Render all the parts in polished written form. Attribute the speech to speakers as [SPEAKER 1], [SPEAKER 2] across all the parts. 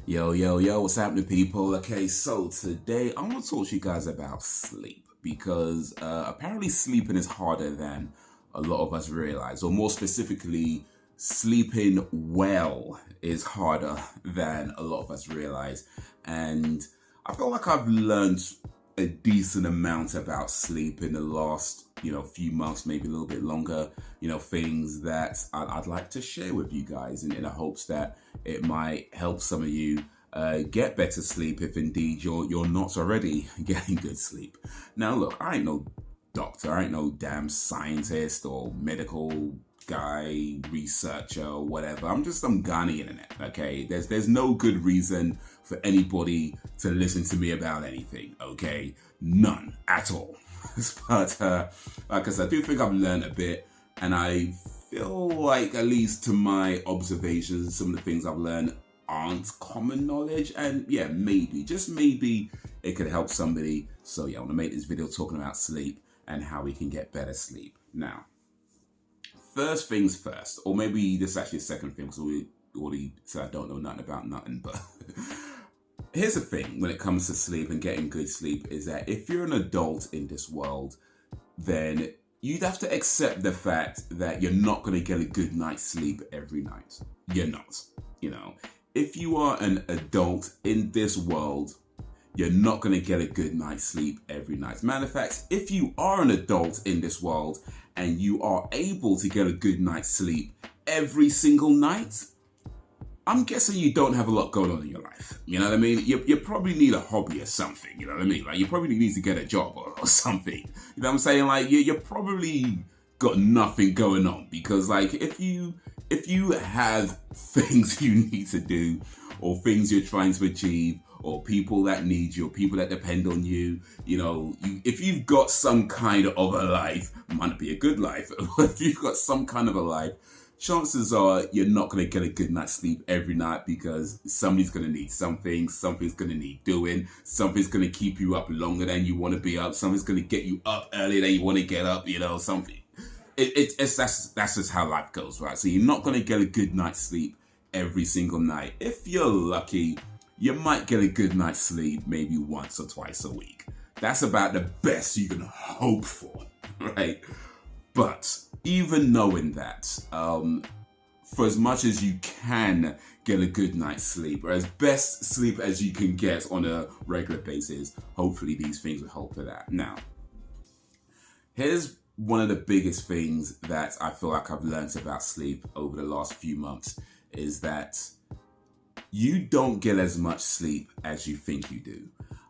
[SPEAKER 1] Yo, yo, yo, what's happening, people? Okay, so today I want to talk to you guys about sleep because apparently sleeping is harder than a lot of us realize, or more specifically, sleeping well is harder than a lot of us realize. And I feel like I've learned a decent amount about sleep in the last, few months, maybe a little bit longer, things that I'd like to share with you guys in the hopes that it might help some of you get better sleep if indeed you're not already getting good sleep. Now, look, I ain't no doctor, I ain't no damn scientist or medical guy, researcher, whatever. I'm just some guy on the internet, okay? There's no good reason for anybody to listen to me about anything, okay? None at all. But like I said, I do think I've learned a bit, and I feel like, at least to my observations, some of the things I've learned aren't common knowledge, and yeah, maybe, just maybe, it could help somebody. So yeah, I want to make this video talking about sleep and how we can get better sleep. Now, first things first, or maybe this is actually a second thing, because we already said I don't know nothing about nothing, but here's the thing when it comes to sleep and getting good sleep is that if you're an adult in this world, then you'd have to accept the fact that you're not going to get a good night's sleep every night. You're not, If you are an adult in this world, you're not going to get a good night's sleep every night. Matter of fact, if you are an adult in this world and you are able to get a good night's sleep every single night, I'm guessing you don't have a lot going on in your life. You know what I mean? You probably need a hobby or something. You know what I mean? Like, you probably need to get a job or something. You know what I'm saying? Like, you probably got nothing going on, because like if you have things you need to do, or things you're trying to achieve, or people that need you, or people that depend on you, if you've got some kind of a life, might not be a good life, but if you've got some kind of a life, chances are you're not going to get a good night's sleep every night, because somebody's going to need something, something's going to need doing, something's going to keep you up longer than you want to be up, something's going to get you up earlier than you want to get up, something. That's just how life goes, right? So you're not going to get a good night's sleep every single night. If you're lucky, you might get a good night's sleep maybe once or twice a week. That's about the best you can hope for, right? But even knowing that, for as much as you can get a good night's sleep, or as best sleep as you can get on a regular basis, hopefully these things will help with that. Now, here's one of the biggest things that I feel like I've learned about sleep over the last few months, is that you don't get as much sleep as you think you do.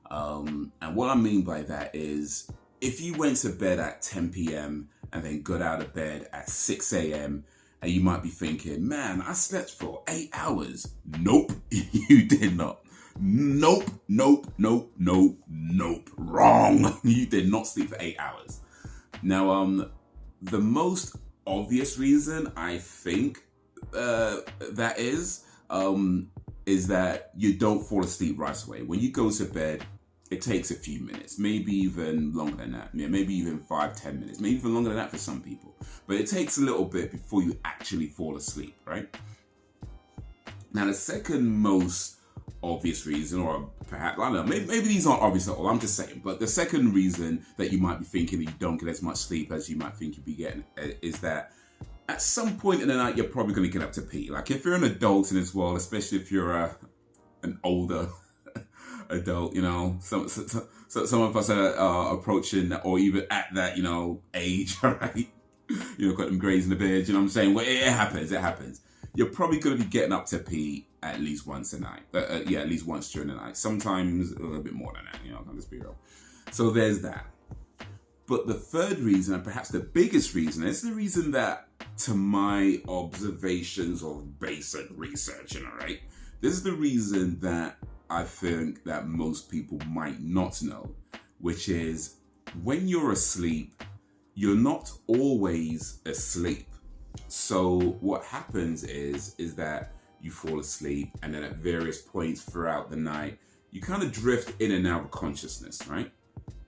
[SPEAKER 1] And what I mean by that is, if you went to bed at 10 p.m. and then got out of bed at 6 a.m. and you might be thinking, man, I slept for 8 hours. Nope, you did not. Nope. Wrong. You did not sleep for 8 hours. Now, the most obvious reason I think that is that you don't fall asleep right away. When you go to bed, it takes a few minutes, maybe even longer than that. Yeah, maybe even 5-10 minutes, maybe even longer than that for some people. But it takes a little bit before you actually fall asleep, right? Now, the second most obvious reason, or perhaps, I don't know, maybe these aren't obvious at all, I'm just saying, but the second reason that you might be thinking that you don't get as much sleep as you might think you'd be getting is that at some point in the night, you're probably going to get up to pee. Like, if you're an adult in this world, especially if you're an older adult, some of us are approaching or even at that, age, right? Got them grays in the beard, what I'm saying? Well, it happens. You're probably going to be getting up to pee at least once a night. At least once during the night. Sometimes a little bit more than that, let's be real. So there's that. But the third reason, and perhaps the biggest reason, is the reason that, to my observations of basic research, right? This is the reason that I think that most people might not know, which is, when you're asleep, you're not always asleep. So what happens is that you fall asleep, and then at various points throughout the night, you kind of drift in and out of consciousness, right?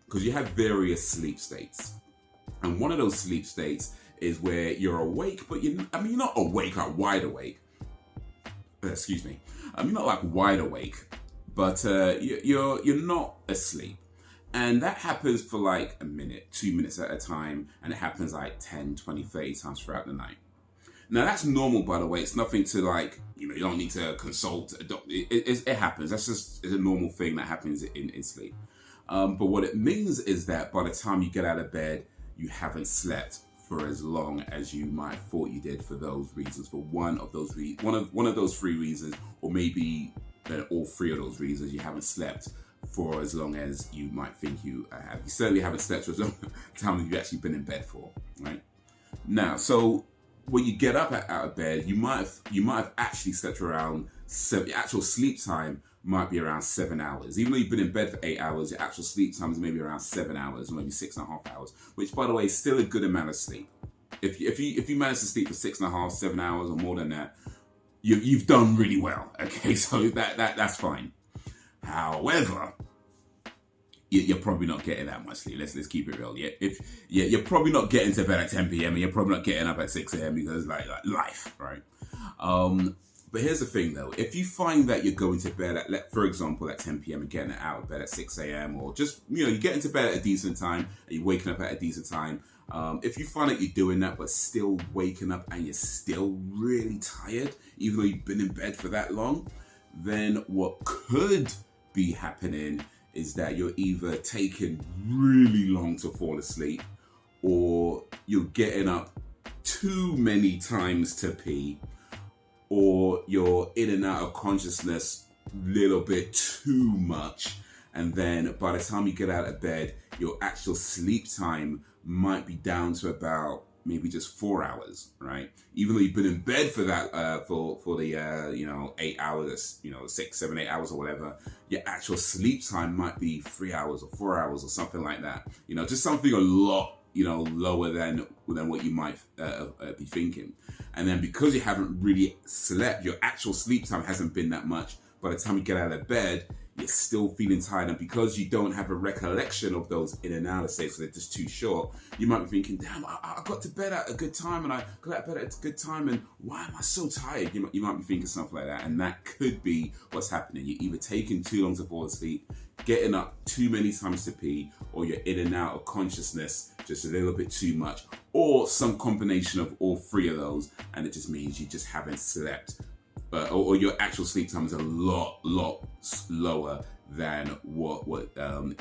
[SPEAKER 1] Because you have various sleep states. And one of those sleep states is where you're awake, but you're not awake, like wide awake. excuse me, you're not like wide awake, but you're not asleep. And that happens for like a minute, 2 minutes at a time, and it happens like 10, 20, 30 times throughout the night. Now that's normal, by the way. It's nothing to like, you don't need to consult a doctor. It happens. It's a normal thing that happens in sleep. But what it means is that by the time you get out of bed, you haven't slept for as long as you might have thought you did for those reasons. For one of those one of those three reasons, or maybe all three of those reasons, you haven't slept for as long as you might think you have. You certainly haven't slept for as long time as you've actually been in bed for, right? Now, so when you get up out of bed, you might have actually slept around 7. Your actual sleep time might be around 7 hours. Even though you've been in bed for 8 hours, your actual sleep time is maybe around 7 hours, or maybe 6.5 hours, which, by the way, is still a good amount of sleep. If you manage to sleep for 6.5, 7 hours or more than that, you've done really well. Okay, so that's fine. However, you're probably not getting that much sleep. Let's keep it real. You're probably not getting to bed at 10 p.m. and you're probably not getting up at 6 a.m. because like life, right? But here's the thing though, if you find that you're going to bed at, for example, at 10 p.m. and getting out of bed at 6 a.m. or just, you get into bed at a decent time and you're waking up at a decent time, if you find that you're doing that but still waking up and you're still really tired, even though you've been in bed for that long, then what could be happening is that you're either taking really long to fall asleep or you're getting up too many times to pee, or you're in and out of consciousness a little bit too much, and then by the time you get out of bed, your actual sleep time might be down to about maybe just 4 hours, right? Even though you've been in bed for that for the 8 hours, 6, 7, 8 hours or whatever, your actual sleep time might be 3 hours or 4 hours or something like that. Just something a lot lower than what you might be thinking. And then because you haven't really slept, your actual sleep time hasn't been that much. By the time you get out of bed, you're still feeling tired, and because you don't have a recollection of those in and out states, so they're just too short, you might be thinking, damn, I got to bed at a good time, and I got out of bed at a good time, and why am I so tired? You might be thinking something like that, and that could be what's happening. You're either taking too long to fall asleep, getting up too many times to pee, or you're in and out of consciousness just a little bit too much, or some combination of all three of those, and it just means you just haven't slept. Or your actual sleep time is a lot lower than what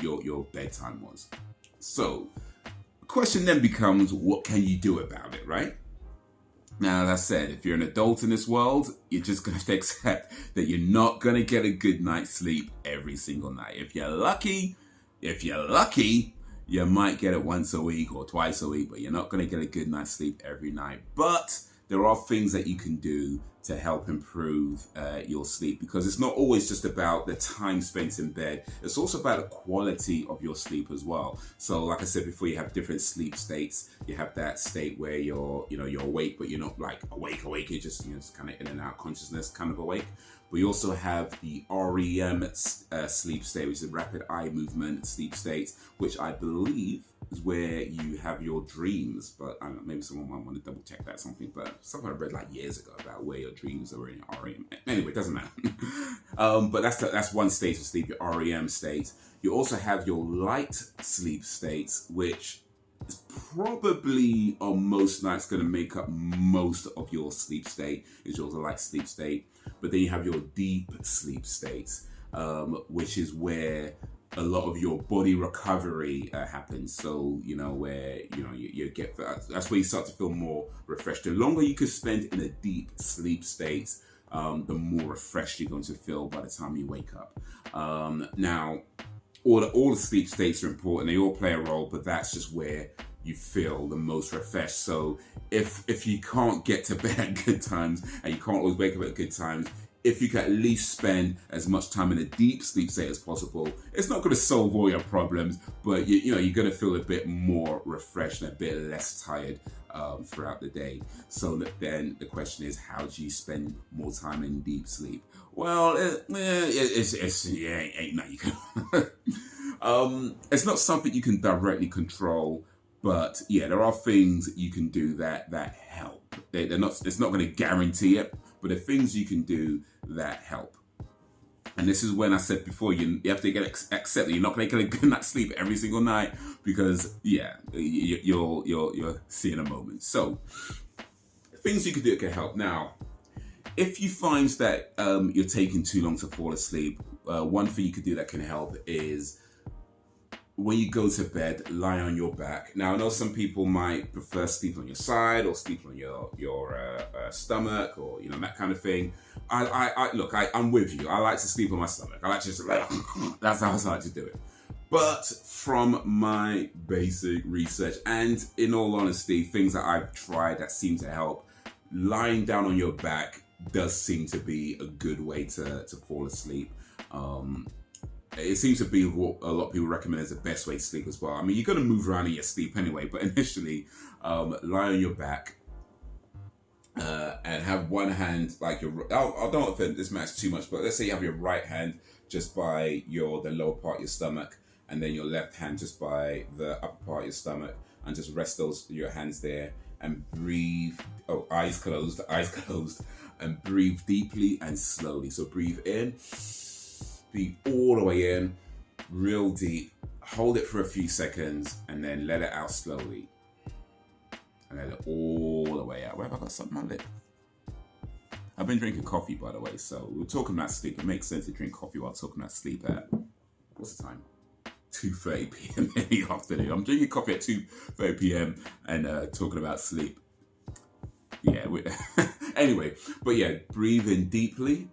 [SPEAKER 1] your bedtime was. So the question then becomes, what can you do about it, right? Now, as I said, if you're an adult in this world, you're just going to have to accept that you're not going to get a good night's sleep every single night. If you're lucky, you might get it once a week or twice a week, but you're not going to get a good night's sleep every night. But there are things that you can do to help improve your sleep, because it's not always just about the time spent in bed. It's also about the quality of your sleep as well. So like I said before, you have different sleep states. You have that state where you're awake, but you're not like awake. You're just kind of in and out consciousness kind of awake. But you also have the REM sleep state, which is rapid eye movement sleep state, which I believe is where you have your dreams. But I don't know, maybe someone might want to double check that something. But something I read like years ago about where your dreams are in REM. Anyway, it doesn't matter. But that's one state of sleep, your REM state. You also have your light sleep states, which is probably on most nights going to make up most of your sleep state, is your light sleep state. But then you have your deep sleep states, which is where a lot of your body recovery happens. So, where, you get, that's where you start to feel more refreshed. The longer you can spend in a deep sleep state, the more refreshed you're going to feel by the time you wake up. Now, all the sleep states are important. They all play a role, but that's just where you feel the most refreshed. So if you can't get to bed at good times and you can't always wake up at good times, if you can at least spend as much time in a deep sleep state as possible, it's not going to solve all your problems, but you're going to feel a bit more refreshed and a bit less tired throughout the day. So then the question is, how do you spend more time in deep sleep? Well, it's not something you can directly control, but yeah, there are things you can do that help. It's not going to guarantee it, but the things you can do that help. And this is when I said before, you have to accept that you're not going to get a good night's sleep every single night, because you're seeing a moment. So things you can do that can help. Now, if you find that you're taking too long to fall asleep, one thing you could do that can help is when you go to bed, lie on your back. Now, I know some people might prefer sleep on your side or sleep on your stomach, or that kind of thing. I'm with you. I like to sleep on my stomach. I like to just that's how I like to do it. But from my basic research and, in all honesty, things that I've tried that seem to help, lying down on your back does seem to be a good way to fall asleep. It seems to be what a lot of people recommend as the best way to sleep as well. I mean, you're going to move around in your sleep anyway, but initially, lie on your back and have one hand like your... I don't think this matters too much, but let's say you have your right hand just by the lower part of your stomach, and then your left hand just by the upper part of your stomach, and just rest your hands there and breathe. Eyes closed, and breathe deeply and slowly. So breathe in. Breathe all the way in, real deep. Hold it for a few seconds, and then let it out slowly. And let it all the way out. Where have I got something on my lip? I've been drinking coffee, by the way, so we're talking about sleep. It makes sense to drink coffee while talking about sleep at, what's the time? 2:30 p.m. in the afternoon. I'm drinking coffee at 2:30 p.m. and talking about sleep. Yeah, anyway, but yeah, breathe in deeply,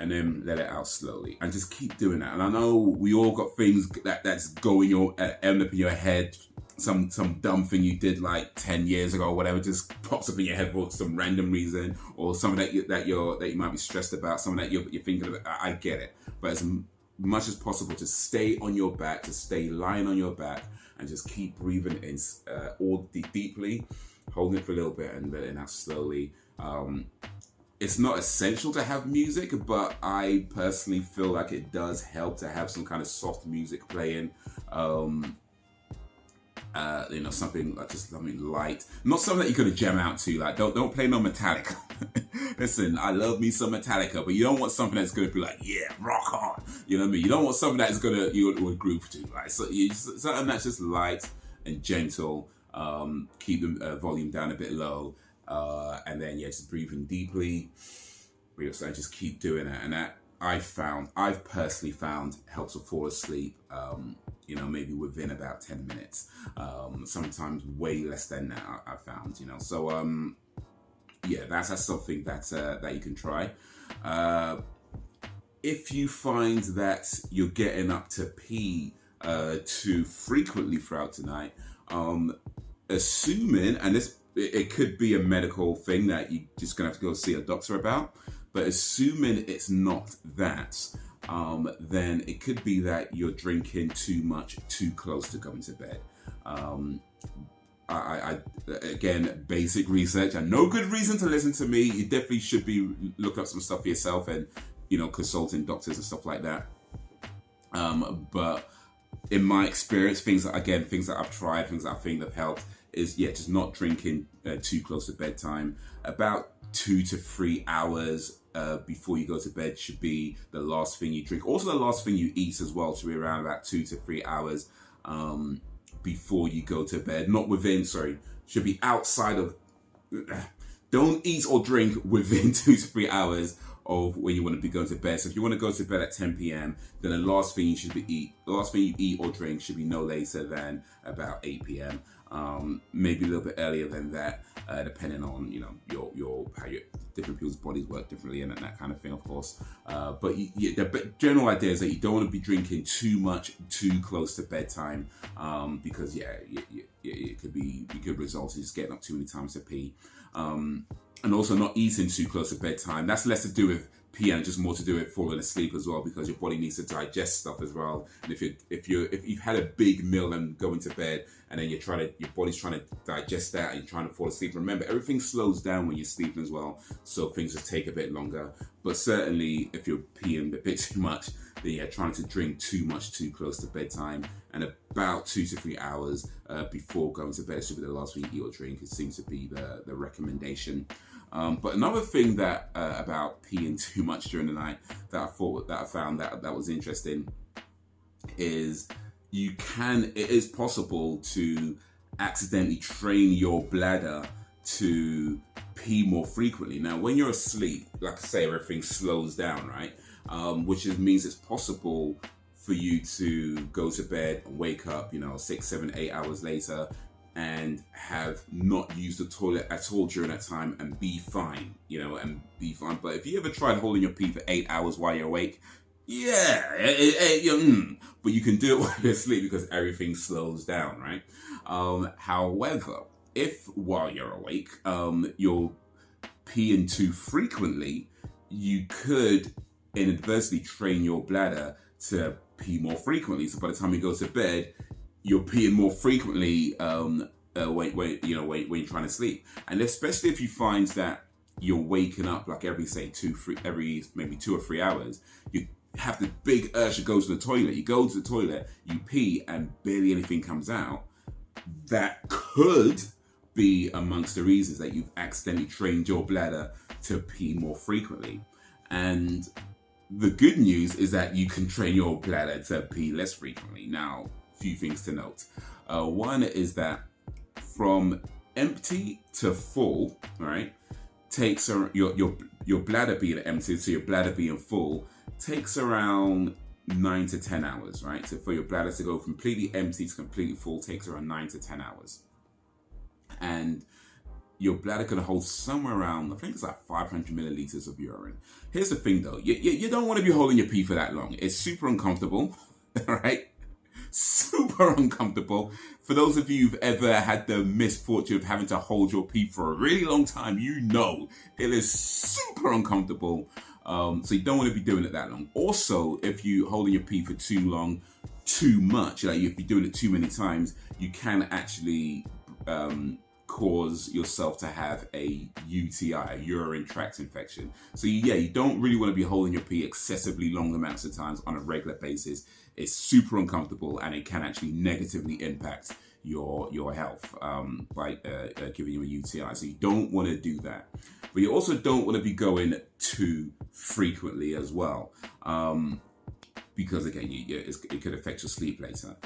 [SPEAKER 1] and then let it out slowly, and just keep doing that. And I know we all got things that's going end up in your head. Some dumb thing you did like 10 years ago or whatever just pops up in your head for some random reason, or something that you might be stressed about, something that you're thinking about. I get it, but as much as possible, just stay on your back, just stay lying on your back, and just keep breathing in deeply, holding it for a little bit, and letting it out slowly. It's not essential to have music, but I personally feel like it does help to have some kind of soft music playing. Something like just something light, not something that you're gonna jam out to. Like, don't play no Metallica. Listen, I love me some Metallica, but you don't want something that's gonna be like, yeah, rock on. You know what I mean? You don't want something that's you would groove to. Like, so something that's just light and gentle. Keep the volume down a bit low, and then just breathing deeply. And just keep doing it, and that I've personally found helps to fall asleep. Maybe within about 10 minutes. Sometimes way less than that, I found. So that's something that you can try. If you find that you're getting up to pee too frequently throughout the night, assuming, and it could be a medical thing that you're just gonna have to go see a doctor about, but assuming it's not that, then it could be that you're drinking too much too close to going to bed. Again, basic research, and no good reason to listen to me. You definitely should be looking up some stuff for yourself and consulting doctors and stuff like that. But in my experience, things that I've tried, things that I think have helped is just not drinking too close to bedtime. About 2 to 3 hours before you go to bed should be the last thing you drink. Also, the last thing you eat as well should be around about 2 to 3 hours before you go to bed. Should be outside of. Don't eat or drink within 2 to 3 hours of when you want to be going to bed. So if you want to go to bed at 10 p.m., then the last thing you eat or drink should be no later than about 8 p.m. Maybe a little bit earlier than that, depending on how your different people's bodies work differently and that kind of thing, of course. But the general idea is that you don't want to be drinking too much too close to bedtime, because it could result in just getting up too many times to pee. And also not eating too close to bedtime. That's less to do with pee and just more to do with falling asleep as well, because your body needs to digest stuff as well. And if you've had a big meal and going to bed, and then your body's trying to digest that and you're trying to fall asleep. Remember, everything slows down when you're sleeping as well, so things just take a bit longer. But certainly, if you're peeing a bit too much, then trying to drink too much too close to bedtime, and about 2 to 3 hours before going to bed should be the last thing you eat or drink. It seems to be the recommendation. But another thing that about peeing too much during the night that I found that was interesting is it is possible to accidentally train your bladder to pee more frequently. Now, when you're asleep, like I say, everything slows down, right? Which means it's possible for you to go to bed and wake up, 6, 7, 8 hours later and have not used the toilet at all during that time and be fine, But if you ever tried holding your pee for 8 hours while you're awake, yeah, but you can do it while you're asleep because everything slows down, right? However, if while you're awake, you're peeing too frequently, you could inadvertently train your bladder to pee more frequently. So by the time you go to bed, you're peeing more frequently when you're trying to sleep. And especially if you find that you're waking up like every maybe 2 or 3 hours, you have the big urge to go to the toilet. You go to the toilet, you pee, and barely anything comes out. That could be amongst the reasons that you've accidentally trained your bladder to pee more frequently. And the good news is that you can train your bladder to pee less frequently. Now, a few things to note. One is that from empty to full, right, takes your bladder being empty to your bladder being full takes around 9 to 10 hours, right? So for your bladder to go completely empty to completely full takes around 9 to 10 hours. And your bladder can hold somewhere around, I think it's like 500 milliliters of urine. Here's the thing though, you don't want to be holding your pee for that long. It's super uncomfortable, right? Super uncomfortable. For those of you who've ever had the misfortune of having to hold your pee for a really long time, it is super uncomfortable. So you don't want to be doing it that long. Also, if you're holding your pee for too long, too much, like if you're doing it too many times, you can actually cause yourself to have a UTI, a urinary tract infection. So you don't really want to be holding your pee excessively long amounts of times on a regular basis. It's super uncomfortable and it can actually negatively impact your health by giving you a UTI. So you don't want to do that. But you also don't want to be going too frequently as well, because again, it could affect your sleep later.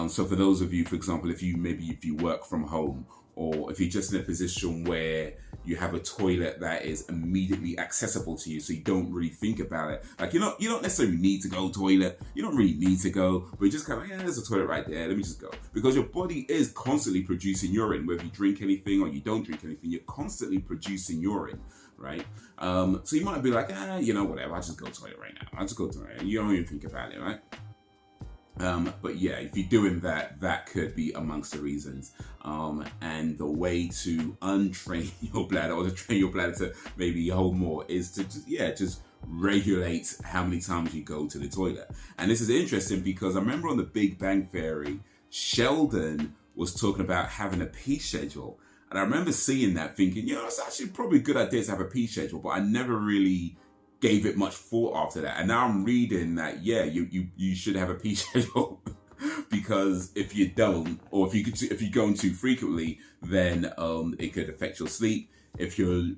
[SPEAKER 1] So for those of you, for example, if you work from home, or if you're just in a position where you have a toilet that is immediately accessible to you, so you don't really think about it. Like you don't necessarily need to go toilet. You don't really need to go, but you just kind of there's a toilet right there. Let me just go, because your body is constantly producing urine. Whether you drink anything or you don't drink anything, you're constantly producing urine, right? So you might be like, whatever. I'll just go toilet right now. I'll just go toilet. You don't even think about it, right? But yeah, if you're doing that, that could be amongst the reasons. And the way to untrain your bladder, or to train your bladder to maybe hold more, is to just regulate how many times you go to the toilet. And this is interesting because I remember on The Big Bang Theory, Sheldon was talking about having a pee schedule. And I remember seeing that thinking, it's actually probably a good idea to have a pee schedule, but I never really gave it much thought after that. And now I'm reading that, you should have a pee schedule because if you don't, or if you're going too frequently, then it could affect your sleep. If you're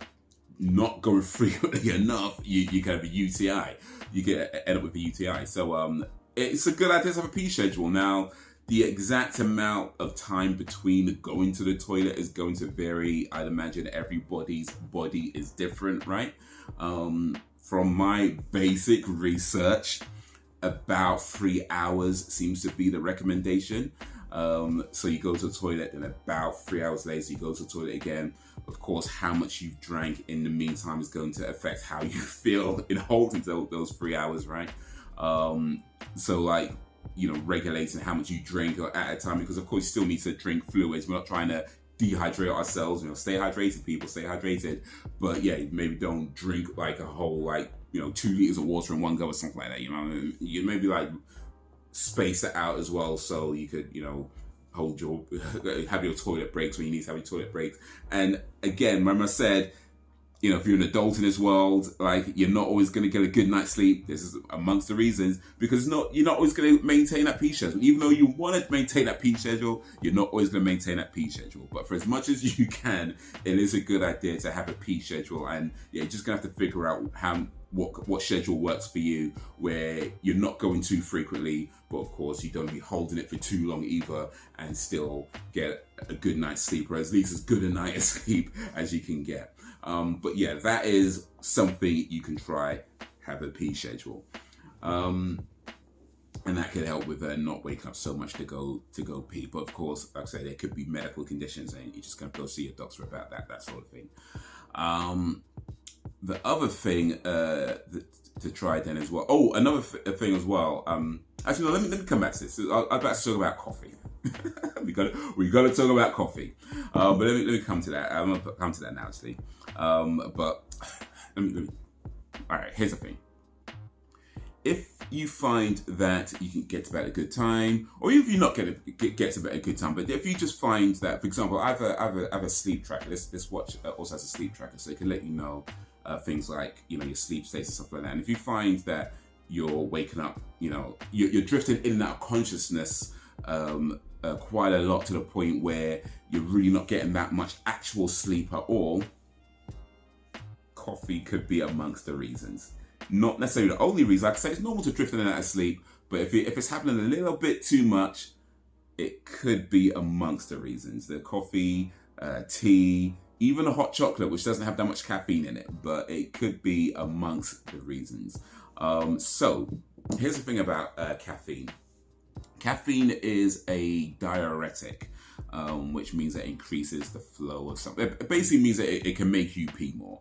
[SPEAKER 1] not going frequently enough, you can have a UTI. You can end up with a UTI. So it's a good idea to have a pee schedule. Now, the exact amount of time between going to the toilet is going to vary. I'd imagine everybody's body is different, right? From my basic research, about 3 hours seems to be the recommendation. So you go to the toilet, and about 3 hours later, you go to the toilet again. Of course, how much you've drank in the meantime is going to affect how you feel in holding those 3 hours, right? So regulating how much you drink at a time, because of course you still need to drink fluids. We're not trying to dehydrate ourselves, stay hydrated, people, stay hydrated. But maybe don't drink like a whole 2 liters of water in one go or something like that. You maybe space it out as well, so you could have your toilet breaks when you need to have your toilet breaks. And again, remember I said if you're an adult in this world, like, you're not always going to get a good night's sleep. This is amongst the reasons, because you're not always going to maintain that peak schedule. Even though you want to maintain that peak schedule, you're not always going to maintain that peak schedule. But for as much as you can, it is a good idea to have a peak schedule. And you're just going to have to figure out what schedule works for you, where you're not going too frequently, but of course you don't want to be holding it for too long either, and still get a good night's sleep, or at least as good a night of sleep as you can get. But yeah, that is something you can try. Have a pee schedule, and that could help with not waking up so much to go pee. But of course, like I say, there could be medical conditions, and you just gotta go see your doctor about that sort of thing. The other thing to try then as well. Oh, another thing as well. Actually, no. Let me come back to this. I'm about to talk about coffee. we got to talk about coffee. But let me come to that. I'm gonna come to that now, actually. But let me. All right. Here's the thing. If you find that you can get to bed at a good time, or even if you're not get to bed at a good time, but if you just find that, for example, I have a sleep tracker. This watch also has a sleep tracker, so it can let you know things like your sleep states and stuff like that. And if you find that you're waking up, you're drifting in and out of consciousness quite a lot, to the point where you're really not getting that much actual sleep at all, coffee could be amongst the reasons. Not necessarily the only reason. Like I say, it's normal to drift in and out of sleep, but if it's happening a little bit too much, it could be amongst the reasons. The coffee, tea, even a hot chocolate, which doesn't have that much caffeine in it, but it could be amongst the reasons. So here's the thing about caffeine. Caffeine is a diuretic, which means it increases the flow of something. It basically means that it can make you pee more.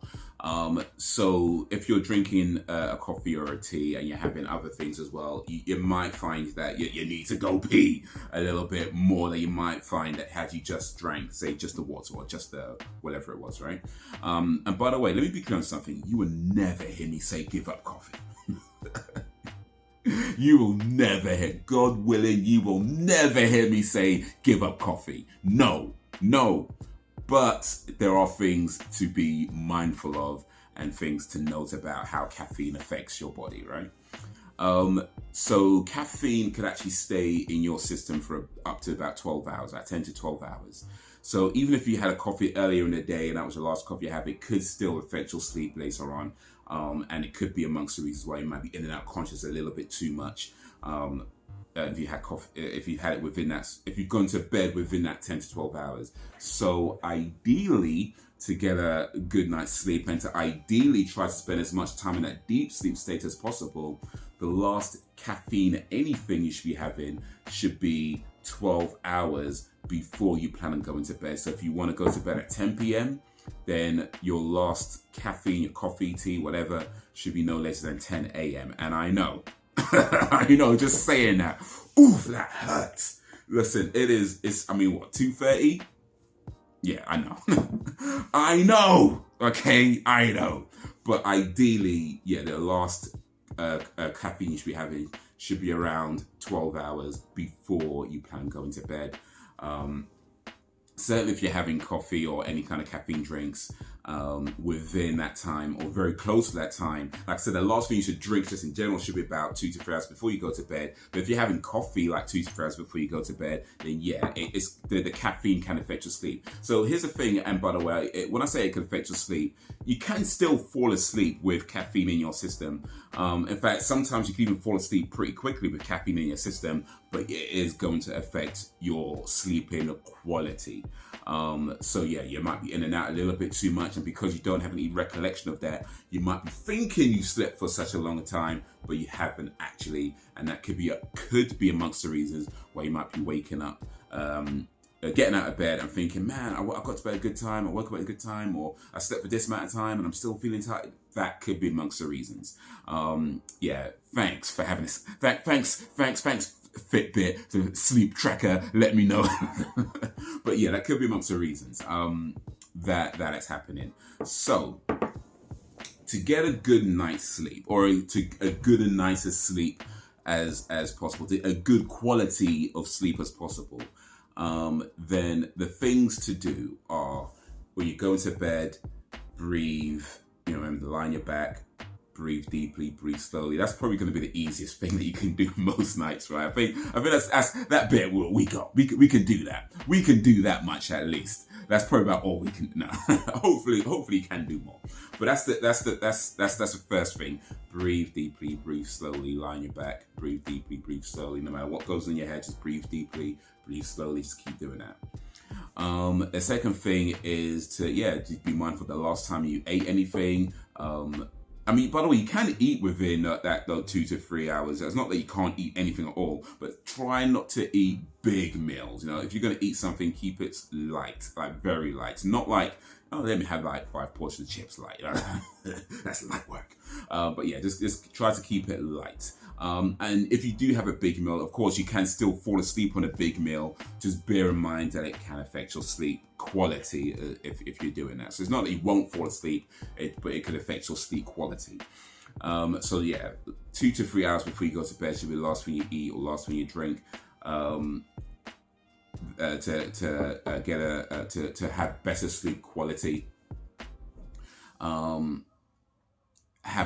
[SPEAKER 1] So if you're drinking a coffee or a tea and you're having other things as well, you might find that you need to go pee a little bit more than you might find that had you just drank, say, just the water or just the whatever it was, right? And by the way, let me be clear on something. You will never hear me say give up coffee. You will never hear, God willing, you will never hear me say give up coffee. No. But there are things to be mindful of and things to note about how caffeine affects your body, right? So caffeine could actually stay in your system for up to about 12 hours, like 10 to 12 hours. So even if you had a coffee earlier in the day and that was the last coffee you have, it could still affect your sleep later on. And it could be amongst the reasons why you might be in and out conscious a little bit too much. If you had coffee, if you had it within that, if you've gone to bed within that 10 to 12 hours. So ideally, to get a good night's sleep and to ideally try to spend as much time in that deep sleep state as possible, the last caffeine anything you should be having should be 12 hours before you plan on going to bed. So if you want to go to bed at 10 p.m., then your last caffeine, your coffee, tea, whatever, should be no later than 10 a.m. And I know, just saying that, oof, that hurts. Listen, it's, I mean, what, 2:30? Yeah, I know. I know, okay, I know. But ideally, yeah, the last caffeine you should be having should be around 12 hours before you plan on going to bed. Certainly if you're having coffee or any kind of caffeine drinks within that time or very close to that time, like I said, the last thing you should drink just in general should be about 2 to 3 hours before you go to bed. But if you're having coffee like 2 to 3 hours before you go to bed, then yeah, it's the caffeine can affect your sleep. So here's the thing, and by the way, when I say it can affect your sleep, you can still fall asleep with caffeine in your system. In fact, sometimes you can even fall asleep pretty quickly with caffeine in your system, but it is going to affect your sleeping quality. So yeah, you might be in and out a little bit too much, and because you don't have any recollection of that, you might be thinking you slept for such a long time, but you haven't actually, and that could be amongst the reasons why you might be waking up, getting out of bed and thinking, man, I got to bed at a good time, I woke up at a good time, or I slept for this amount of time and I'm still feeling tired. That could be amongst the reasons. Yeah, thanks for having this. Thanks, Fitbit, the sleep tracker, let me know. But yeah, that could be amongst the reasons that is happening. So to get a good night's sleep, or a good and nicer sleep as possible, a good quality of sleep as possible, then the things to do are, when you go into bed, breathe, remember to lie on your back, breathe deeply, breathe slowly. That's probably going to be the easiest thing that you can do most nights, right? I think that's that bit we got. We can do that. We can do that much at least. That's probably about all we can. No, hopefully you can do more. But that's the first thing. Breathe deeply, breathe slowly, lie on your back, breathe deeply, breathe slowly. No matter what goes in your head, just breathe deeply, breathe slowly. Just keep doing that. The second thing is to just be mindful the last time you ate anything. By the way, you can eat within that 2 to 3 hours. It's not that you can't eat anything at all, but try not to eat big meals. If you're going to eat something, keep it light, like very light. Not like, let me have like 5 portions of chips light. That's light work. But yeah, just try to keep it light. And if you do have a big meal, of course, you can still fall asleep on a big meal. Just bear in mind that it can affect your sleep quality if you're doing that. So it's not that you won't fall asleep, but it could affect your sleep quality. 2 to 3 hours before you go to bed should be the last thing you eat or last thing you drink. To have better sleep quality. Have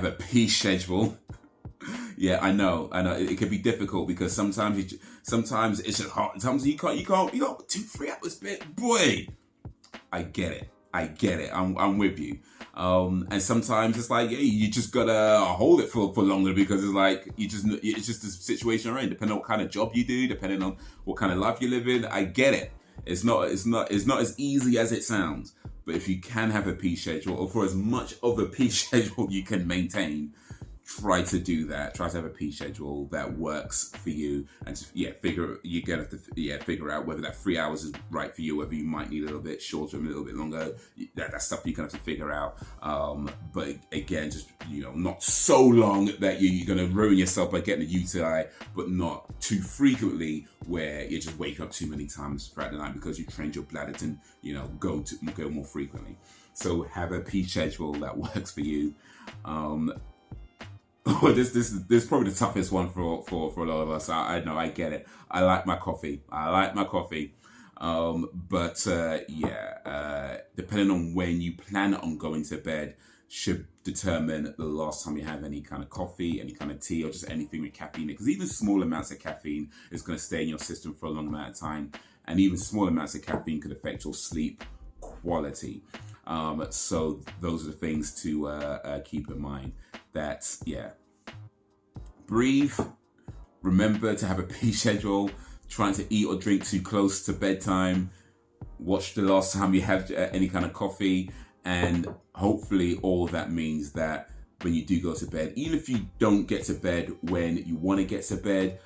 [SPEAKER 1] a pee schedule. Yeah, I know. It can be difficult because sometimes it's just hard. Sometimes you can't 2-3 hours bed. Boy, I get it. I'm with you. And sometimes it's like, you just gotta hold it for longer because it's like it's just the situation you're in. Depending on what kind of job you do, depending on what kind of life you live in. I get it. It's not as easy as it sounds. But if you can have a pee schedule, or for as much of a pee schedule you can maintain, try to do that. Try to have a pee schedule that works for you, and figure out whether that 3 hours is right for you, whether you might need a little bit shorter, a little bit longer. That's stuff you're gonna have to figure out. But again, just not so long that you're gonna ruin yourself by getting a UTI, but not too frequently where you just wake up too many times throughout the night because you trained your bladder to go more frequently. So have a pee schedule that works for you. This is probably the toughest one for a lot of us. I know, I get it. I like my coffee. Depending on when you plan on going to bed should determine the last time you have any kind of coffee, any kind of tea, or just anything with caffeine. Because even small amounts of caffeine is going to stay in your system for a long amount of time, and even small amounts of caffeine could affect your sleep quality. So those are the things to keep in mind. Breathe. Remember to have a pee schedule. Trying to eat or drink too close to bedtime. Watch the last time you had any kind of coffee. And hopefully all that means that when you do go to bed, even if you don't get to bed when you want to get to bed,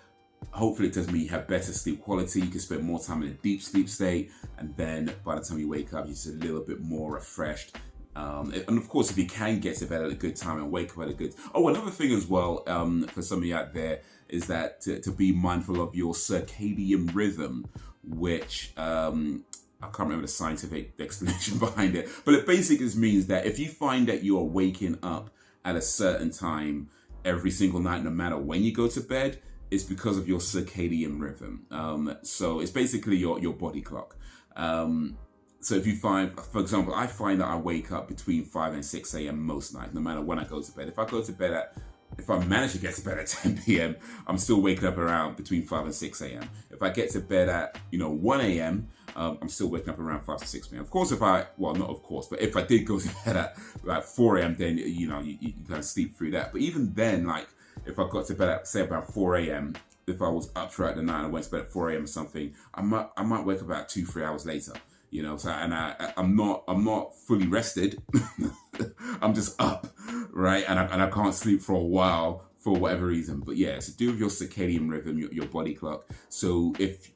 [SPEAKER 1] hopefully it does mean you have better sleep quality. You can spend more time in a deep sleep state. And then by the time you wake up, you're just a little bit more refreshed. And of course, if you can get to bed at a good time and wake up at a good... another thing as well, for some of you out there, is that to be mindful of your circadian rhythm, which I can't remember the scientific explanation behind it, but it basically means that if you find that you are waking up at a certain time every single night, no matter when you go to bed, it's because of your circadian rhythm. So it's basically your body clock. So if you find, for example, I find that I wake up between 5 and 6 a.m. most nights, no matter when I go to bed. If I manage to get to bed at 10 p.m., I'm still waking up around between 5 and 6 a.m. If I get to bed at, 1 a.m., I'm still waking up around 5 to 6 p.m. Of course, if I did go to bed at like 4 a.m., then, you kind of sleep through that. But even then, like, if I got to bed at, say, about 4 a.m., if I was up throughout the night and I went to bed at 4 a.m. or something, I might wake up about 2-3 hours later. So I'm not fully rested. I'm just up, right? And I can't sleep for a while for whatever reason. But yeah, it's to do with your circadian rhythm, your body clock. So if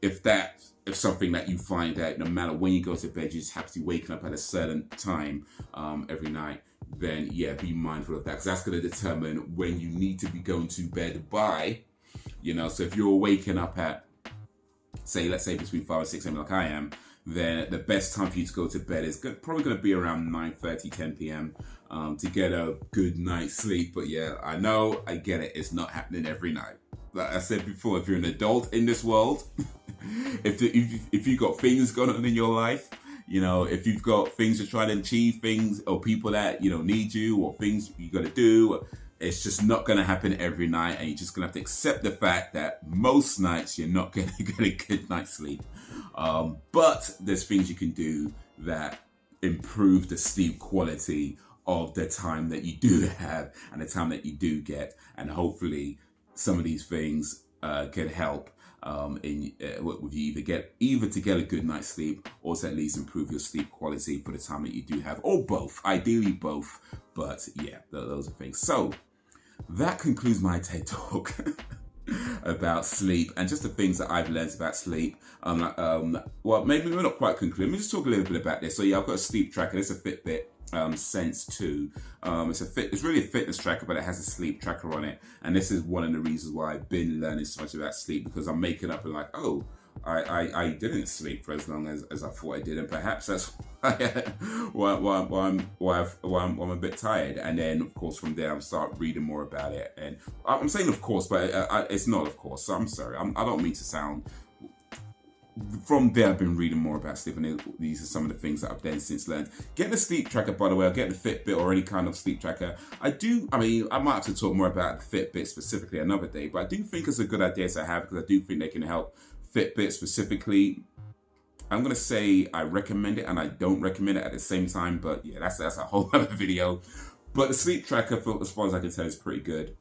[SPEAKER 1] something that you find that no matter when you go to bed, you just have to be waking up at a certain time every night, then yeah, be mindful of that, because that's going to determine when you need to be going to bed by. So if you're waking up at, let's say between 5 and 6 a.m. like I am, then the best time for you to go to bed is probably going to be around 9:30, 10 p.m. To get a good night's sleep. But yeah, I know, I get it. It's not happening every night. Like I said before, if you're an adult in this world, if you got things going on in your life, if you've got things you're trying to achieve, things or people that, need you, or things you got to do, it's just not going to happen every night. And you're just going to have to accept the fact that most nights you're not going to get a good night's sleep. But there's things you can do that improve the sleep quality of the time that you do have and the time that you do get. And hopefully some of these things can help with you either to get a good night's sleep, or to at least improve your sleep quality for the time that you do have, or both, ideally both. But yeah, those are things. So that concludes my TED Talk about sleep and just the things that I've learned about sleep. Well, maybe we're not quite concluding. Let me just talk a little bit about this. So yeah, I've got a sleep tracker. It's a Fitbit Sense 2. It's really a fitness tracker, but it has a sleep tracker on it. And this is one of the reasons why I've been learning so much about sleep, because I'm making up and like, oh, I didn't sleep for as long as I thought I did, and perhaps that's why I'm a bit tired. And then of course from there I start reading more about it, and I'm saying of course, but it's not of course. So I'm sorry, I don't mean to sound. From there, I've been reading more about sleep, and these are some of the things that I've then since learned. Get the sleep tracker, by the way, or get the Fitbit or any kind of sleep tracker. I might have to talk more about the Fitbit specifically another day, but I do think it's a good idea to have, because I do think they can help. Fitbit specifically, I'm going to say I recommend it and I don't recommend it at the same time, but yeah, that's a whole other video. But the sleep tracker, as far as I can tell, is pretty good.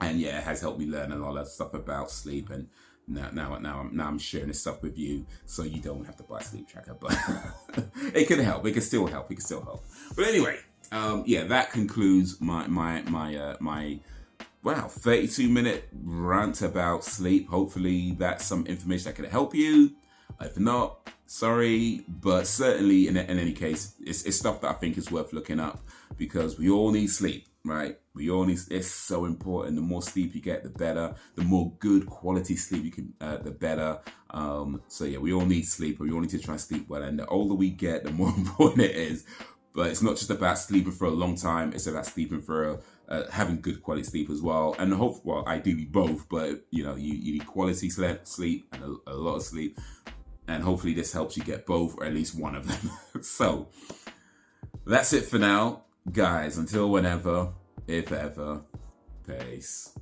[SPEAKER 1] And yeah, it has helped me learn a lot of stuff about sleep, and now I'm sharing this stuff with you, so you don't have to buy a sleep tracker, but it can help. It can still help. But anyway, yeah, that concludes my 32-minute rant about sleep. Hopefully that's some information that can help you. If not, sorry, but certainly in any case, it's stuff that I think is worth looking up, because we all need sleep, right? It's so important. The more sleep you get, the better. The more good quality sleep you can, the better. So yeah, we all need sleep, and we all need to try and sleep well. And the older we get, the more important it is. But it's not just about sleeping for a long time. It's about sleeping for having good quality sleep as well. And ideally both, but you need quality sleep and a lot of sleep. And hopefully this helps you get both, or at least one of them. So that's it for now, guys. Until whenever, if ever, peace.